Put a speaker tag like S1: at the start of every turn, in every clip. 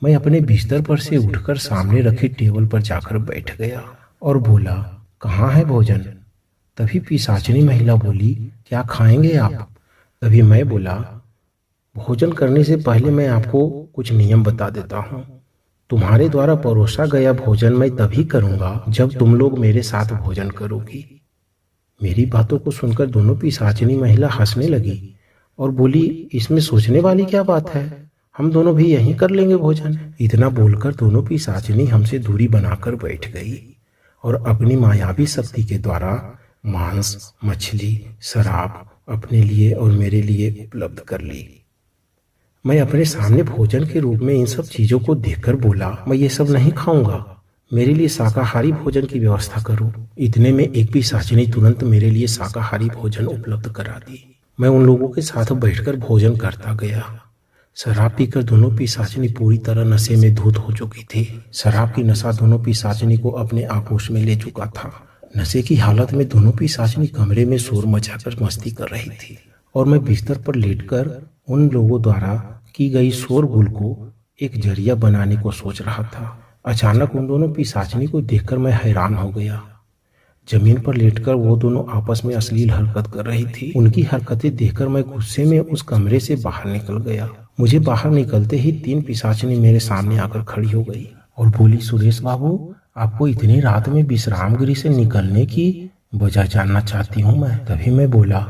S1: मैं अपने बिस्तर पर से उठकर सामने रखी टेबल पर जाकर बैठ गया और बोला, कहाँ है भोजन? तभी पिशाचिनी महिला बोली, क्या खाएंगे आप? तभी मैं बोला, भोजन करने से पहले मैं आपको कुछ नियम बता देता हूँ। तुम्हारे द्वारा परोसा गया भोजन मैं तभी करूँगा जब तुम लोग मेरे साथ भोजन करोगी। मेरी बातों को सुनकर दोनों पिशाचिनी महिला हंसने लगी और बोली, इसमें सोचने वाली क्या बात है, हम दोनों भी यहीं कर लेंगे भोजन। इतना बोलकर दोनों पिशाचिनी हमसे दूरी बनाकर बैठ गई और अपनी मायावी शक्ति के द्वारा मांस, मछली, शराब अपने लिए और मेरे लिए उपलब्ध कर ली। मैं अपने सामने भोजन के रूप में इन सब चीजों को देखकर बोला, मैं ये सब नहीं खाऊंगा, मेरे लिए शाकाहारी भोजन की व्यवस्था करो। इतने में एक पिशाचिनी तुरंत मेरे लिए शाकाहारी भोजन उपलब्ध करा दी। मैं उन लोगों के साथ बैठकर भोजन करता गया। शराब पीकर दोनों पिशाचिनी पूरी तरह नशे में धुत हो चुकी थी। शराब की नशा दोनों पिशाचिनी को अपने आगोश में ले चुका था। नशे की हालत में दोनों पिशाचिनी कमरे में शोर मचाकर मस्ती कर रही थी और मैं बिस्तर पर लेटकर उन लोगों द्वारा की गई शोरगुल को एक जरिया बनाने को सोच रहा था। अचानक उन दोनों पिशाचिनी को देखकर मैं हैरान हो गया। जमीन पर लेटकर वो दोनों आपस में अश्लील हरकत कर रही थी। उनकी हरकतें देखकर मैं गुस्से में उस कमरे से बाहर निकल गया। मुझे बाहर निकलते ही 3 पिशाचिनी मेरे सामने आकर खड़ी हो गई और बोली, सुरेश बाबू, आपको इतनी रात में विश्राम गृह से निकलने की वजह जानना चाहती हूँ मैं। तभी मैं बोला,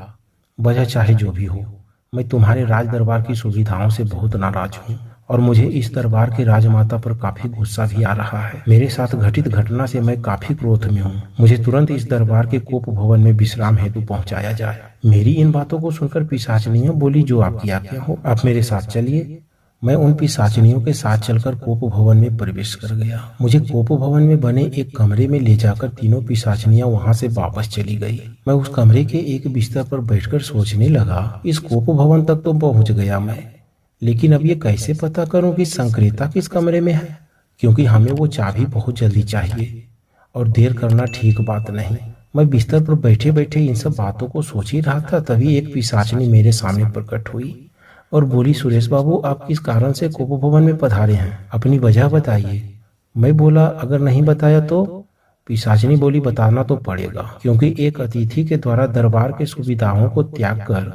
S1: वजह चाहे जो भी हो, मैं तुम्हारे राज दरबार की सुविधाओं से बहुत नाराज हूँ और मुझे इस दरबार के राजमाता पर काफी गुस्सा भी आ रहा है। मेरे साथ घटित घटना से मैं काफी क्रोध में हूँ। मुझे तुरंत इस दरबार के कोप भवन में विश्राम हेतु पहुँचाया जाए। मेरी इन बातों को सुनकर पिशाचिनियां बोली, जो आपकी आज्ञा हो, आप मेरे साथ चलिए। मैं उन पिशाचिनियों के साथ चलकर कोप भवन में प्रवेश कर गया। मुझे कोप भवन में बने एक कमरे में ले जाकर तीनों पिशाचिनियां वहां से वापस चली गई। मैं उस कमरे के एक बिस्तर पर बैठकर सोचने लगा, इस कोप भवन तक तो पहुंच गया मैं, लेकिन अब ये कैसे पता करूं कि संक्रेता किस कमरे में है, क्योंकि हमें वो चाबी बहुत जल्दी चाहिए और देर करना ठीक बात नहीं। मैं बिस्तर पर बैठे बैठे इन सब बातों को सोच ही रहा था, तभी एक पिशाचिनी मेरे सामने प्रकट हुई और बोली, सुरेश बाबू, आप किस कारण से कोप भवन में पधारे हैं, अपनी वजह बताइए। मैं बोला, अगर नहीं बताया तो? पिशाचिनी बोली, बताना तो पड़ेगा, क्योंकि एक अतिथि के द्वारा दरबार के सुविधाओं को त्याग कर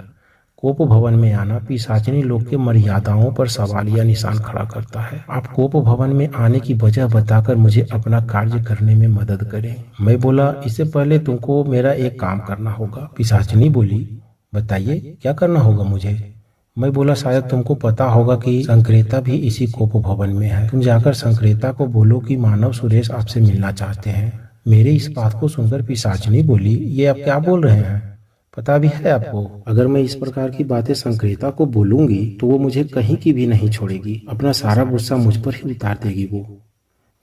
S1: कोप भवन में आना पिशाचिनी लोग के मर्यादाओं पर सवालिया निशान खड़ा करता है। आप कोप भवन में आने की वजह बताकर मुझे अपना कार्य करने में मदद करें। मैं बोला, इससे पहले तुमको मेरा एक काम करना होगा। पिशाचिनी बोली, बताइए क्या करना होगा मुझे? मैं बोला, शायद तुमको पता होगा कि संक्रेता भी इसी कोप भवन में है। तुम जाकर संक्रेता को बोलो कि मानव सुरेश आपसे मिलना चाहते हैं। मेरे इस बात को सुनकर पिशाचिनी बोली, ये आप क्या बोल रहे हैं? पता भी है आपको, अगर मैं इस प्रकार की बातें संक्रेता को बोलूंगी तो वो मुझे कहीं की भी नहीं छोड़ेगी, अपना सारा गुस्सा मुझ पर ही उतार देगी वो।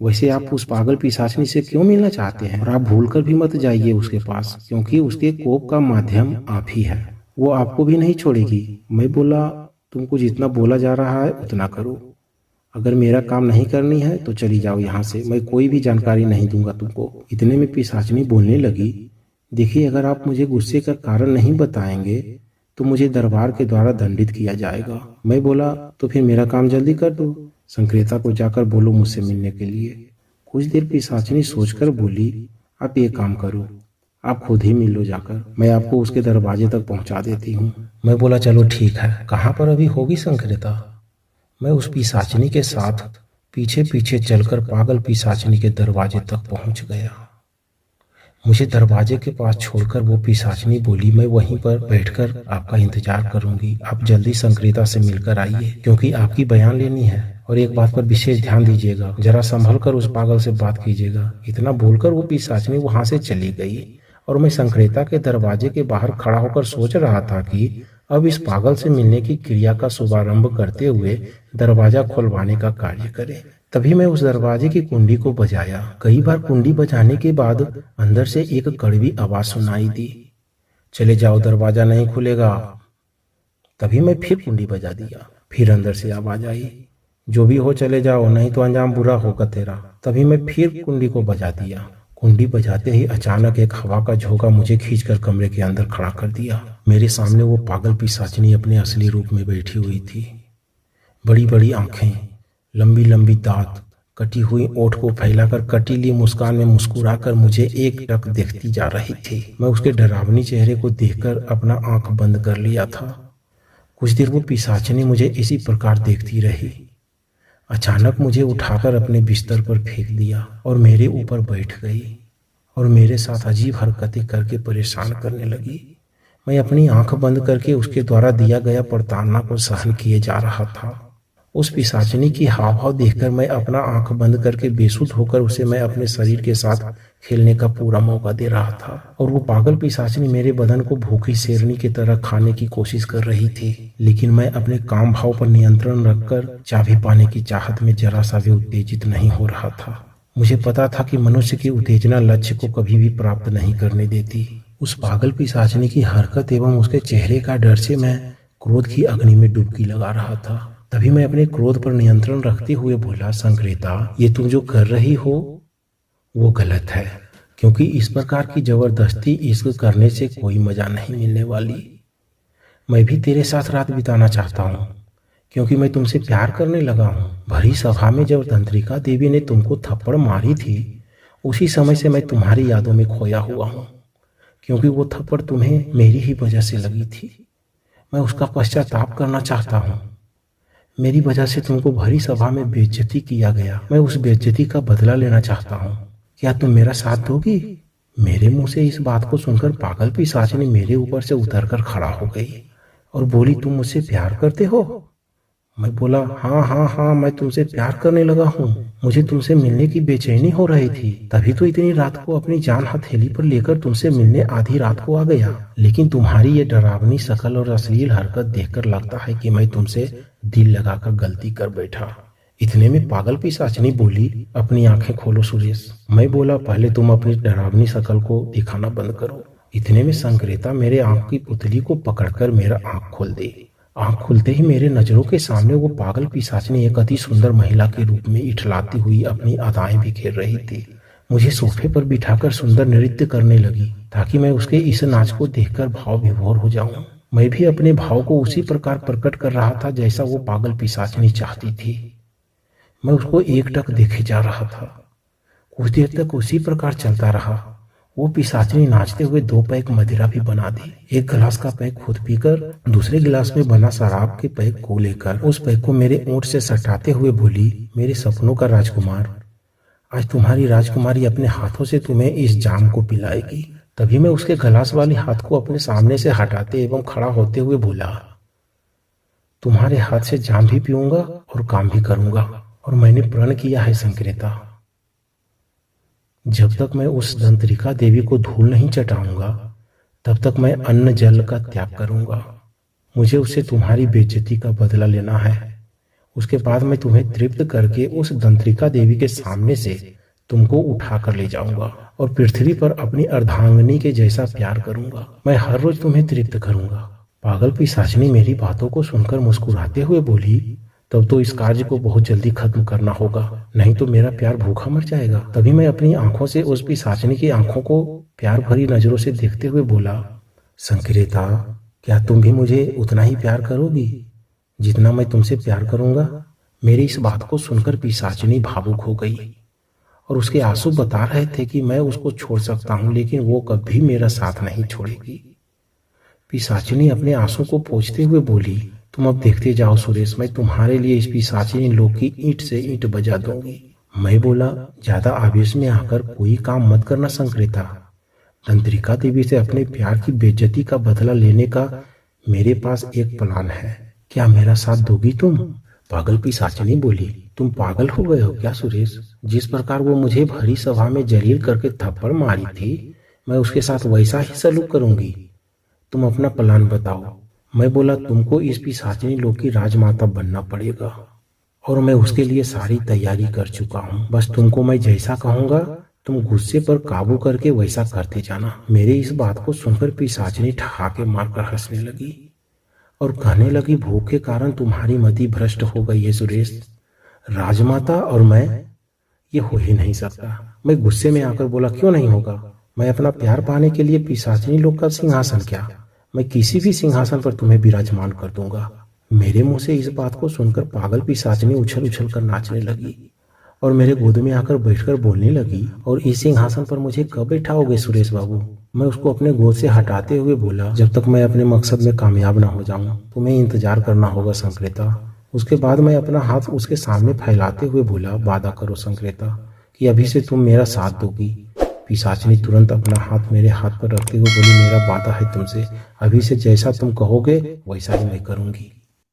S1: वैसे आप उस पागल पिशाचिनी से क्यों मिलना चाहते हैं? और आप भूलकर भी मत जाइए उसके पास, क्योंकि उसके कोप का माध्यम आप ही है, वो आपको भी नहीं छोड़ेगी। मैं बोला, तुमको जितना बोला जा रहा है उतना करो, अगर मेरा काम नहीं करनी है तो चली जाओ यहाँ से, मैं कोई भी जानकारी नहीं दूंगा तुमको। इतने में पिशाचिनी बोलने लगी, देखिए, अगर आप मुझे गुस्से का कारण नहीं बताएंगे तो मुझे दरबार के द्वारा दंडित किया जाएगा। मैं बोला, तो फिर मेरा काम जल्दी कर दो, संक्रेता को जाकर बोलो मुझसे मिलने के लिए। कुछ देर पिशाचिनी सोचकर बोली, आप ये काम करो, आप खुद ही मिल लो जाकर, मैं आपको उसके दरवाजे तक पहुंचा देती हूँ। मैं बोला, चलो ठीक है, कहाँ पर अभी होगी संक्रेता? मैं उस पिशाचिनी के साथ पीछे पीछे चलकर पागल पिशाचिनी के दरवाजे तक पहुंच गया। मुझे दरवाजे के पास छोड़कर वो पिशाचिनी बोली, मैं वहीं पर बैठकर आपका इंतजार करूंगी, आप जल्दी संक्रेता से मिलकर आइए, क्योंकि आपकी बयान लेनी है। और एक बात पर विशेष ध्यान दीजिएगा, जरा संभल कर उस पागल से बात कीजिएगा। इतना बोलकर वो पिशाचिनी वहां से चली गई और मैं संक्रेता के दरवाजे के बाहर खड़ा होकर सोच रहा था कि अब इस पागल से मिलने की क्रिया का शुभारंभ करते हुए दरवाजा खुलवाने का कार्य करें। तभी मैं उस दरवाजे की कुंडी को बजाया। कई बार कुंडी बजाने के बाद अंदर से एक कड़वी आवाज सुनाई दी, चले जाओ, दरवाजा नहीं खुलेगा। तभी मैं फिर कुंडी बजा दिया, फिर अंदर से आवाज आई, जो भी हो चले जाओ, नहीं तो अंजाम बुरा होगा तेरा। तभी मैं फिर कुंडी को बजा दिया। कुंडी बजाते ही अचानक एक हवा का झोंका मुझे खींचकर कमरे के अंदर खड़ा कर दिया। मेरे सामने वो पागल पिशाचिनी अपने असली रूप में बैठी हुई थी। बड़ी बड़ी आंखें, लंबी लंबी दांत, कटी हुई ओठ को फैलाकर कटीली मुस्कान में मुस्कुराकर मुझे एक टक देखती जा रही थी। मैं उसके डरावनी चेहरे को देखकर अपना आंख बंद कर लिया था। कुछ देर वो पिशाचिनी मुझे इसी प्रकार देखती रही। अचानक मुझे उठाकर अपने बिस्तर पर फेंक दिया और मेरे ऊपर बैठ गई और मेरे साथ अजीब हरकतें करके परेशान करने लगी। मैं अपनी आंख बंद करके उसके द्वारा दिया गया प्रताड़ना को सहन किए जा रहा था। उस पिशाचिनी की हाव भाव देखकर मैं अपना आंख बंद करके बेसुध होकर उसे मैं अपने शरीर के साथ खेलने का पूरा मौका दे रहा था और वो पागल पिशाचिनी मेरे बदन को भूखी शेरनी की तरह खाने की कोशिश कर रही थी। लेकिन मैं अपने काम भाव पर नियंत्रण रखकर चाबी पाने की चाहत में जरा सा भी उत्तेजित नहीं हो रहा था। मुझे पता था कि मनुष्य की उत्तेजना लक्ष्य को कभी भी प्राप्त नहीं करने देती। उस पागल पिशाचिनी की हरकत एवं उसके चेहरे का डर से मैं क्रोध की अग्नि में डुबकी लगा रहा था। तभी मैं अपने क्रोध पर नियंत्रण रखते हुए बोला, संक्रेता, ये तुम जो कर रही हो वो गलत है, क्योंकि इस प्रकार की जबरदस्ती इश्क करने से कोई मजा नहीं मिलने वाली। मैं भी तेरे साथ रात बिताना चाहता हूँ, क्योंकि मैं तुमसे प्यार करने लगा हूँ। भरी सभा में जब तंत्रिका देवी ने तुमको थप्पड़ मारी थी, उसी समय से मैं तुम्हारी यादों में खोया हुआ हूँ, क्योंकि वो थप्पड़ तुम्हें मेरी ही वजह से लगी थी। मैं उसका पश्चाताप करना चाहता हूँ। मेरी वजह से तुमको भरी सभा में बेइज्जती किया गया। मैं उस बेइज्जती का बदला लेना चाहता हूँ। क्या तुम मेरा साथ दोगी? मेरे मुंह से इस बात को सुनकर पागल पिशाचिनी मेरे ऊपर से उतरकर खड़ा हो गई और बोली, तुम मुझसे प्यार करते हो? मैं बोला, हाँ हाँ हाँ, मैं तुमसे प्यार करने लगा हूँ। मुझे तुमसे मिलने की बेचैनी हो रही थी, तभी तो इतनी रात को अपनी जान हथेली पर लेकर तुमसे मिलने आधी रात को आ गया। लेकिन तुम्हारी ये डरावनी शकल और अश्लील हरकत देखकर लगता है कि मैं तुमसे दिल लगाकर गलती कर बैठा। इतने में पागल पिशाचिनी बोली, अपनी आंखें खोलो सुरेश। मैं बोला, पहले तुम अपनी डरावनी शकल को दिखाना बंद करो। इतने में संक्रेता मेरे आंख की पुतली को पकड़कर मेरा आंख खोल दी। आंख खुलते ही मेरे नजरों के सामने वो पागल पिशाचिनी एक अति सुंदर महिला के रूप में इठलाती हुई अपनी अदाएं बिखेर रही थी। मुझे सोफे पर बिठाकर सुंदर नृत्य करने लगी, ताकि मैं उसके इस नाच को देखकर भाव विभोर हो जाऊं। मैं भी अपने भाव को उसी प्रकार प्रकट कर रहा था जैसा वो पागल पिशाचिनी चाहती थी। मैं उसको एकटक देखे जा रहा था। कुछ देर तक उसी प्रकार चलता रहा। वो पिशाचिनी नाचते हुए 2 पैक मदिरा भी बना दी। एक गिलास का पैक खुद पीकर दूसरे गिलास में बना शराब के पैक को लेकर उस पैक को मेरे ओंठ से सटाते हुए बोली, मेरे सपनों का राजकुमार, आज तुम्हारी राजकुमारी अपने हाथों से तुम्हें इस जाम को पिलाएगी। तभी मैं उसके गिलास वाले हाथ को अपने सामने से हटाते एवं खड़ा होते हुए बोला, तुम्हारे हाथ से जाम भी पीऊंगा और काम भी करूंगा। और मैंने प्रण किया है संक्रेता, जब तक मैं उस तंत्रिका देवी को धूल नहीं चटाऊंगा तब तक मैं अन्न जल का त्याग करूंगा। मुझे उससे तुम्हारी बेइज्जती का बदला लेना है। उसके बाद मैं तुम्हें तृप्त करके उस तंत्रिका देवी के सामने से तुमको उठा कर ले जाऊंगा और पृथ्वी पर अपनी अर्धांगिनी के जैसा प्यार करूंगा। मैं हर रोज तुम्हें तृप्त करूंगा। पागल पिशाचिनी मेरी बातों को सुनकर मुस्कुराते हुए बोली, तब तो इस कार्य को बहुत जल्दी खत्म करना होगा, नहीं तो मेरा प्यार भूखा मर जाएगा। तभी मैं अपनी आंखों से उस पिशाचिनी की आंखों को प्यार भरी नजरों से देखते हुए बोला, संक्रेता, क्या तुम भी मुझे उतना ही प्यार करोगी जितना मैं तुमसे प्यार करूंगा? मेरी इस बात को सुनकर पिशाचिनी भावुक हो गई और उसके आंसू बता रहे थे कि मैं उसको छोड़ सकता हूं, लेकिन वो कभी मेरा साथ नहीं छोड़ेगी। पिशाचिनी अपने आंसू को पोंछते हुए बोली, तुम अब देखते जाओ सुरेश, मैं तुम्हारे लिए इस पिशाचिनी लोक की ईंट से ईंट बजा दूंगी। मैं बोला, ज्यादा आवेश में आकर कोई काम मत करना संक्रेता। तंत्रिका देवी से अपने प्यार की बेइज्जती का बदला लेने का मेरे पास एक प्लान है, क्या मेरा साथ दोगी तुम? पागल पिशाचिनी बोली, तुम पागल हो गए हो क्या सुरेश? जिस प्रकार वो मुझे भरी सभा में जलील करके थप्पड़ मारी थी, मैं उसके साथ वैसा ही सलूक करूंगी। तुम अपना प्लान बताओ। मैं बोला, तुमको इस पिशाचिनी लोक की राजमाता बनना पड़ेगा और मैं उसके लिए सारी तैयारी कर चुका हूँ। बस तुमको मैं जैसा कहूंगा तुम गुस्से पर काबू करके वैसा करते जाना। मेरी इस बात को सुनकर पिशाचिनी ठहाके मारकर हंसने लगी और कहने लगी, भूख के कारण तुम्हारी मति भ्रष्ट हो गई है सुरेश। राजमाता और मैं, ये हो ही नहीं सकता। मैं गुस्से में आकर बोला, क्यों नहीं होगा? मैं अपना प्यार पाने के लिए पिशाचिनी लोक का सिंहासन क्या, मैं किसी भी सिंहासन पर तुम्हें विराजमान कर दूंगा। मेरे मुंह से इस बात को सुनकर पागल पिशाचनी उछल उछल कर नाचने लगी और मेरे गोद में आकर बैठकर बोलने लगी, और इस सिंहासन पर मुझे कब बैठाओगे सुरेश बाबू? मैं उसको अपने गोद से हटाते हुए बोला, जब तक मैं अपने मकसद में कामयाब ना हो जाऊं तुम्हें इंतजार करना होगा संक्रेता। उसके बाद मैं अपना हाथ उसके सामने फैलाते हुए बोला, वादा करो संक्रेता कि अभी से तुम मेरा साथ दोगी। पिशाचनी तुरंत अपना हाथ मेरे हाथ पर रखते हुए बोली, मेरा वादा है तुमसे, अभी से जैसा तुम कहोगे वैसा ही मैं करूंगी।